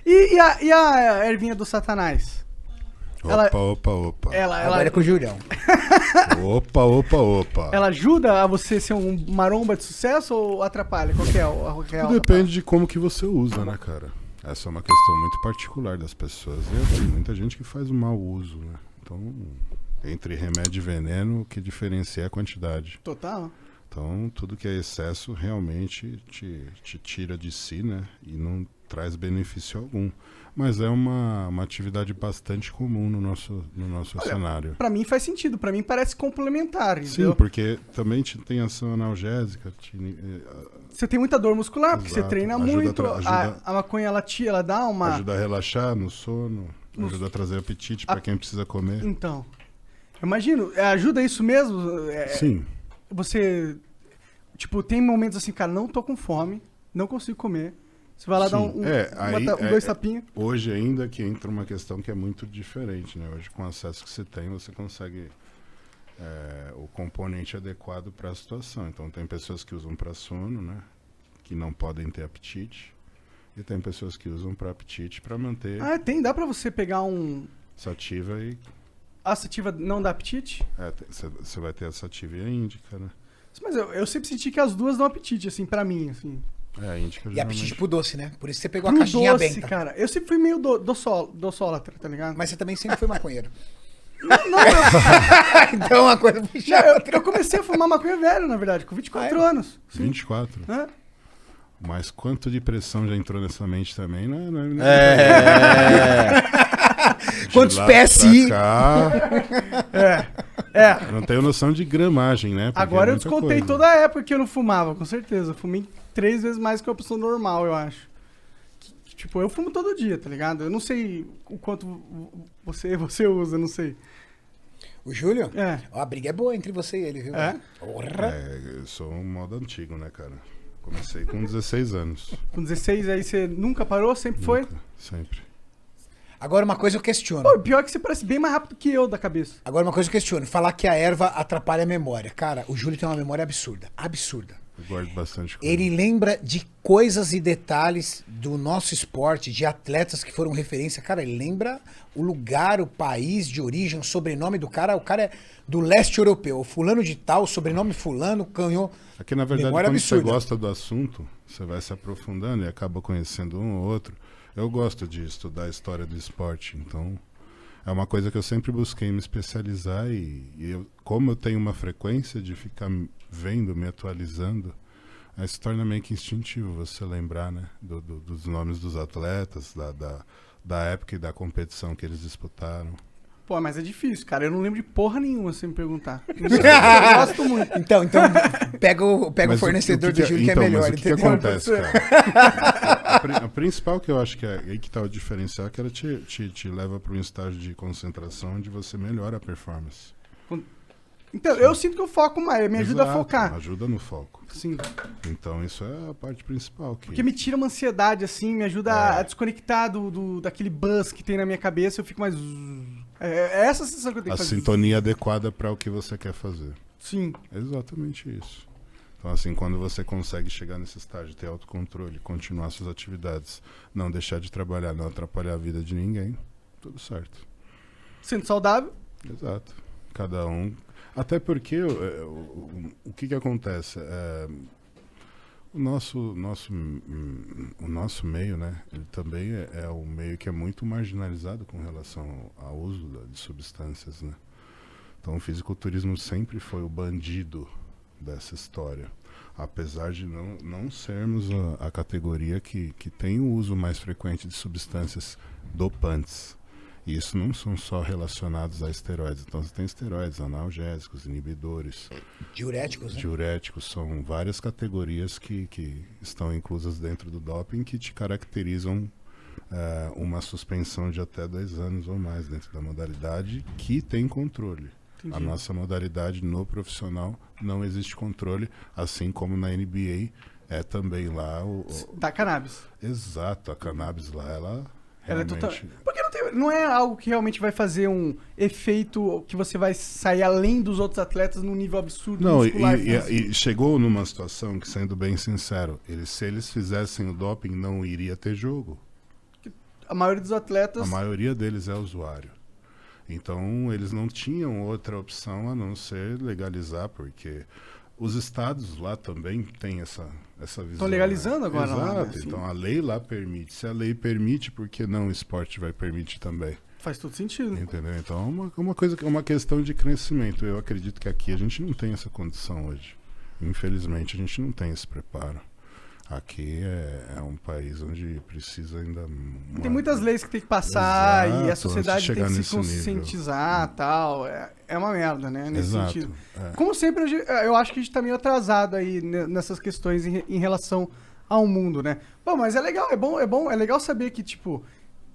E a ervinha do Satanás? Opa. Agora é com o Julião. Opa. Ela ajuda a você ser um maromba de sucesso ou atrapalha? Qual que é a real? Tudo depende de como que você usa, né, cara? Essa é uma questão muito particular das pessoas. E tem muita gente que faz um mau uso, né? Então, entre remédio e veneno, o que diferencia é a quantidade. Total. Então, tudo que é excesso realmente te tira de si, né? E não traz benefício algum. Mas é uma atividade bastante comum no nosso cenário. Pra mim faz sentido, pra mim parece complementar, entendeu? Sim, porque também tem ação analgésica. Você tem muita dor muscular, porque você Exato. treina Ajuda muito. ajuda- A maconha, ela dá uma... Ajuda a relaxar no sono, ajuda a trazer apetite para quem precisa comer. Então, eu imagino, ajuda isso mesmo? Sim. Você, tipo, tem momentos assim, cara, não tô com fome, não consigo comer. Você vai lá dar dois tapinhos. Hoje ainda que entra uma questão que é muito diferente, né? Hoje com o acesso que você tem, você consegue o componente adequado para a situação. Então tem pessoas que usam para sono, né? Que não podem ter apetite. E tem pessoas que usam para apetite para manter Dá pra você pegar sativa e... A sativa não dá apetite? Você vai ter a sativa e a índica, né? Mas eu sempre senti que as duas dão apetite, assim, pra mim, assim. A índica E apetite pro doce, né? Por isso você pegou a Pro caixinha doce, benta. cara. Eu sempre fui meio doçólatra, tá ligado? Mas você também sempre foi maconheiro. Não. Então uma coisa puxa a outra. Eu comecei a fumar maconha velho, na verdade, com 24 anos. Sim. 24. É. Mas quanto de pressão já entrou nessa mente também, né? Quantos PSI? Eu não tenho noção de gramagem, né? Porque Agora é eu muita descontei coisa. toda a época que eu não fumava, com certeza. Eu fumei 3 vezes mais que uma pessoa normal, eu acho. Tipo, eu fumo todo dia, tá ligado? Eu não sei o quanto você usa, não sei. O Júlio? É. Ó, a briga é boa entre você e ele, viu? É? Porra. Eu sou um modo antigo, né, cara? Comecei com 16 anos. Com 16 aí você nunca parou? Sempre foi? Nunca, sempre. Agora uma coisa eu questiono. Pô, pior que você parece bem mais rápido que eu da cabeça. Agora uma coisa eu questiono. Falar que a erva atrapalha a memória. Cara, o Júlio tem uma memória absurda. Absurda. Eu guardo bastante coisa. Ele lembra de coisas e detalhes do nosso esporte, de atletas que foram referência. Cara, ele lembra o lugar, o país de origem, o sobrenome do cara. O cara é do leste europeu. Fulano de tal, sobrenome fulano, canhou. Aqui, na verdade, Memória quando absurda. você gosta do assunto, você vai se aprofundando e acaba conhecendo um ou outro. Eu gosto de estudar a história do esporte, então é uma coisa que eu sempre busquei me especializar como eu tenho uma frequência de ficar vendo, me atualizando, aí se torna meio que instintivo você lembrar, né, dos nomes dos atletas, da época e da competição que eles disputaram. Pô, mas é difícil, cara. Eu não lembro de porra nenhuma, se me perguntar. Eu gosto muito. Então pega o Mas fornecedor do Júlio que é melhor. Mas o que entendeu? acontece, cara? A principal que eu acho que é aí que tá o diferencial é que ela te leva para um estágio de concentração onde você melhora a performance. Então, eu sinto que eu foco mais, me ajuda a Exato, focar. Ajuda no foco. Sim. Então isso é a parte principal. Porque me tira uma ansiedade, assim, me ajuda a desconectar daquele buzz que tem na minha cabeça, eu fico mais... É essa a sensação que eu tenho A que fazer. sintonia adequada para o que você quer fazer. Sim. É exatamente isso. Então, assim, quando você consegue chegar nesse estágio, ter autocontrole, continuar suas atividades, não deixar de trabalhar, não atrapalhar a vida de ninguém, tudo certo. Sendo saudável. Exato. Cada um... Até porque o que acontece? O nosso meio, né? Ele também é um meio que é muito marginalizado com relação ao uso de substâncias, né? Então o fisiculturismo sempre foi o bandido dessa história. Apesar de não sermos a categoria que tem o uso mais frequente de substâncias dopantes. E isso não são só relacionados a esteroides. Então você tem esteroides, analgésicos, inibidores. Diuréticos, né? Diuréticos são várias categorias que estão inclusas dentro do doping que te caracterizam uma suspensão de até 2 anos ou mais dentro da modalidade que tem controle. Entendi. A nossa modalidade no profissional não existe controle, assim como na NBA é também lá Da cannabis. Exato, a cannabis lá, ela é realmente... total... Porque não é algo que realmente vai fazer um efeito que você vai sair além dos outros atletas num nível absurdo. Não, muscular e chegou numa situação que, sendo bem sincero, se eles fizessem o doping, não iria ter jogo. a maioria dos A atletas... maioria deles é usuário. Então, eles não tinham outra opção a não ser legalizar, porque os estados lá também têm essa visão. Estão legalizando agora Exato. lá, né? Então, a lei lá permite. Se a lei permite, por que não o esporte vai permitir também? Faz todo sentido. Entendeu? Então, é uma questão de crescimento. Eu acredito que aqui a gente não tem essa condição hoje. Infelizmente, a gente não tem esse preparo. Aqui é um país onde precisa ainda... Tem muitas leis que tem que passar Exato, e a sociedade tem que se nesse nível. conscientizar e tal. É uma merda, né? Nesse Exato. sentido. É. Como sempre, eu acho que a gente tá meio atrasado aí nessas questões em relação ao mundo, né? Bom, mas é legal, é legal saber que, tipo,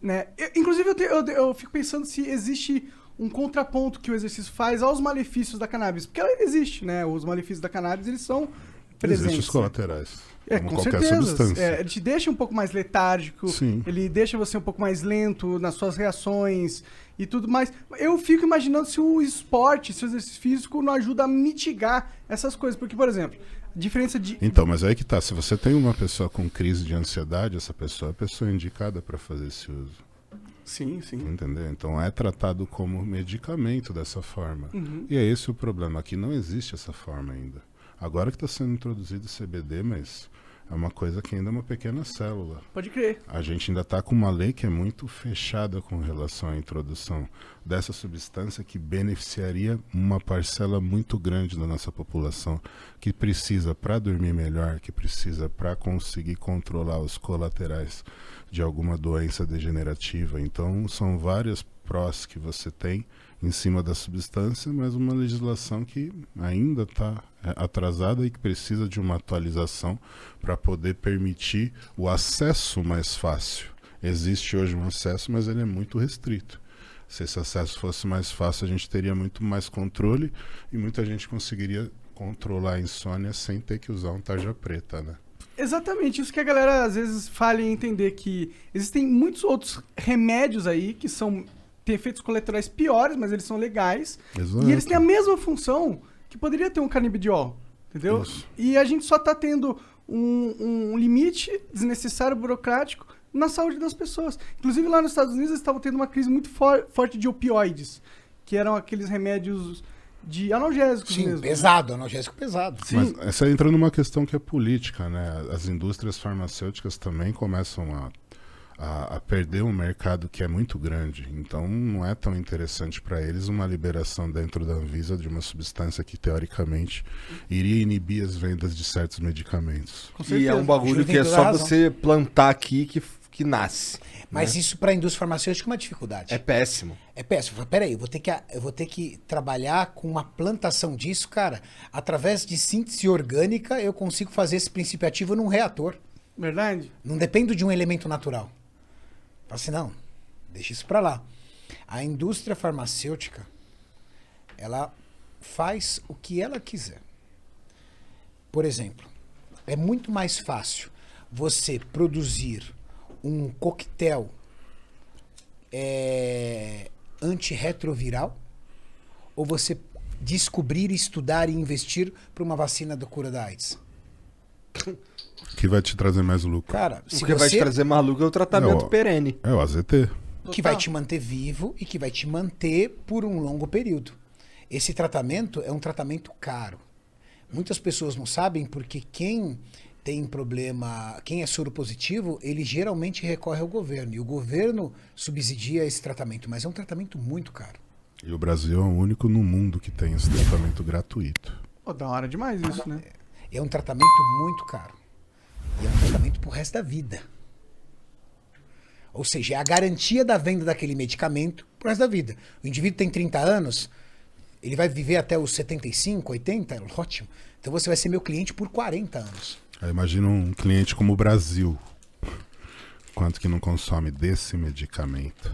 né? Inclusive, eu fico pensando se existe um contraponto que o exercício faz aos malefícios da cannabis. Porque ela existe, né? Os malefícios da cannabis, eles são presentes. Existem os colaterais. Como Com qualquer certeza. substância. Ele te deixa um pouco mais letárgico, Sim. ele deixa você um pouco mais lento nas suas reações e tudo mais. Eu fico imaginando se o esporte, se o exercício físico não ajuda a mitigar essas coisas. Porque, por exemplo, a diferença de... Então, mas aí que tá. Se você tem uma pessoa com crise de ansiedade, essa pessoa é a pessoa indicada para fazer esse uso. Sim, sim. Entendeu? Então é tratado como medicamento dessa forma. Uhum. E é esse o problema. Aqui não existe essa forma ainda. Agora que está sendo introduzido o CBD, mas é uma coisa que ainda é uma pequena célula. Pode crer. A gente ainda está com uma lei que é muito fechada com relação à introdução dessa substância que beneficiaria uma parcela muito grande da nossa população, que precisa para dormir melhor, que precisa para conseguir controlar os colaterais de alguma doença degenerativa. Então, são várias prós que você tem em cima da substância, mas uma legislação que ainda está atrasada e que precisa de uma atualização para poder permitir o acesso mais fácil. Existe hoje um acesso, mas ele é muito restrito. Se esse acesso fosse mais fácil, a gente teria muito mais controle e muita gente conseguiria controlar a insônia sem ter que usar um tarja preta, né? Exatamente, isso que a galera às vezes falha em entender, que existem muitos outros remédios aí que têm efeitos colaterais piores, mas eles são legais. Exato. E eles têm a mesma função que poderia ter um canabidiol, entendeu? Isso. E a gente só tá tendo um limite desnecessário, burocrático, na saúde das pessoas. Inclusive lá nos Estados Unidos eles estavam tendo uma crise muito forte de opioides, que eram aqueles remédios de analgésicos Sim, mesmo. pesado, analgésico pesado. Sim. Mas essa entra numa questão que é política, né? As indústrias farmacêuticas também começam a perder um mercado que é muito grande. Então não é tão interessante para eles uma liberação dentro da Anvisa de uma substância que teoricamente iria inibir as vendas de certos medicamentos. Com E certeza. é um bagulho Júlio que tem é toda só a razão. você plantar aqui que nasce. Mas isso para a indústria farmacêutica é uma dificuldade. É péssimo. É péssimo. Fala, peraí, eu vou ter que trabalhar com uma plantação disso, cara. Através de síntese orgânica, eu consigo fazer esse princípio ativo num reator. Verdade? Não dependo de um elemento natural. Fala assim, não, deixa isso para lá. A indústria farmacêutica, ela faz o que ela quiser. Por exemplo, é muito mais fácil você produzir um coquetel antirretroviral ou você descobrir, estudar e investir para uma vacina da cura da AIDS? Que vai te trazer mais lucro. Cara, O se que vai te você trazer maluco é o tratamento Não, perene. É o AZT. que vai te manter vivo e que vai te manter por um longo período. Esse tratamento é um tratamento caro. Muitas pessoas não sabem porque quem tem problema, quem é soro positivo, ele geralmente recorre ao governo. E o governo subsidia esse tratamento, mas é um tratamento muito caro. E o Brasil é o único no mundo que tem esse tratamento gratuito. Pô, da hora demais isso, né? É um tratamento muito caro. E é um tratamento pro resto da vida. Ou seja, é a garantia da venda daquele medicamento pro resto da vida. O indivíduo tem 30 anos, ele vai viver até os 75, 80, ótimo. Então você vai ser meu cliente por 40 anos. Aí imagina um cliente como o Brasil. Quanto que não consome desse medicamento.